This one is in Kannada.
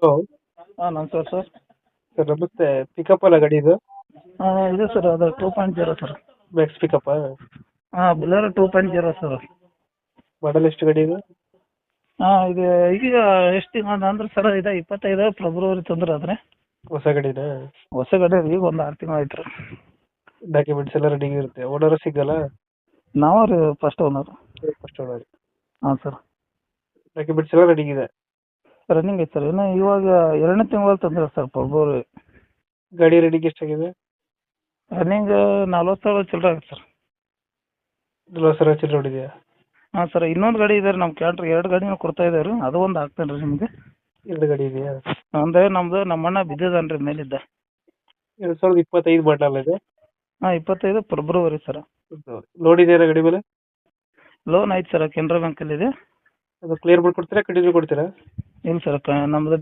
ಹಲೋ. ಹಾಂ ನಮಸ್ಕಾರ ಸರ್. ಸರ್ ನಮಸ್ತೆ. ಪಿಕಪ್ ಅಲ್ಲ ಗಾಡಿ ಇದು? ಇದೆ ಸರ್, ಅದು 2.0 ಸರ್. ಮ್ಯಾಕ್ಸ್ ಪಿಕಪ್ಪಾ? ಬುಲೆರೋ 2.0 ಸರ್. ಮಾಡಲ್ ಎಷ್ಟು ಗಾಡಿ ಇದು? ಇದು ಈಗ ಎಷ್ಟು ತಿಂಗಳು ಅಂದ್ರೆ ಸರ್, ಇದು 25 ಫೆಬ್ರವರಿ ತಂದ್ರೆ ಆದ್ರೆ ಹೊಸ ಗಾಡಿನಾ? ಹೊಸ ಗಾಡಿ ಈಗ ಒಂದು 6 ತಿಂಗಳು ಆಯ್ತು ರೀ. ಡಾಕ್ಯುಮೆಂಟ್ಸ್ ಎಲ್ಲ ರನ್ನಿಂಗ್ ಇರುತ್ತೆ? ಓನರ್ ಸಿಗಲ್ಲ? ನಾವು ರೀ ಫಸ್ಟ್ ಓನರ್. First owner. ಹಾಂ ಸರ್. ಡಾಕ್ಯುಮೆಂಟ್ಸ್ ಎಲ್ಲ ರನ್ನಿಂಗ್ ಇದೆ? ರನ್ನಿಂಗ್ ಐತೆ ಸರ್. ಇನ್ನು ಇವಾಗ 2ನೇ ತಿಂಗಳಲ್ಲಿ ತಂದ್ರೆ ಸರ್, ಫೆಬ್ರವರಿ. ಗಾಡಿ ರನ್ನಿಂಗ್ ಎಷ್ಟಾಗಿದೆ? ರನ್ನಿಂಗ್ 40,000 ಚಿಲ್ಲರೆ ಆಗುತ್ತೆ ಸರ್. 40,000 ಚಿಲ್ಲರೆ ಹೊಡಿದೆಯಾ? ಹಾಂ ಸರ್, ಇನ್ನೊಂದು ಗಾಡಿ ಇದೆ ರೀ ನಮ್ಮ ಕ್ಯಾಟ್ರ್, 2 ಗಾಡಿನೂ ಕೊಡ್ತಾ ಇದ್ದಾರೆ ರೀ. ಅದು ಒಂದು ಹಾಕ್ತೇನೆ ರೀ ನಿಮಗೆ. 2 ಗಾಡಿ ಇದೆಯಾ? ಅಂದರೆ ನಮ್ಮ ಅಣ್ಣ ಬಿದ್ದಿದ್ದಾನೆ ರೀ ಮೇಲಿದ್ದ. 2025 ಮಾಡಲ್ ಇದೆ? 25 ಫೆಬ್ರವರಿ ಸರ್. ಲೋನ್ ಇದೆಯಾ ಗಾಡಿ ಮೇಲೆ? ಲೋನ್ ಐತೆ ಸರ್, ಕೆನರಾ ಬ್ಯಾಂಕಲ್ಲಿದೆ. ಅದು ಕ್ಲಿಯರ್ ಮಾಡ್ಕೊಡ್ತೀರಾ, ಕಂಟಿನ್ಯೂ ಕೊಡ್ತೀರಾ? ಇಲ್ಲ ಸರ್, ನಮ್ಮದು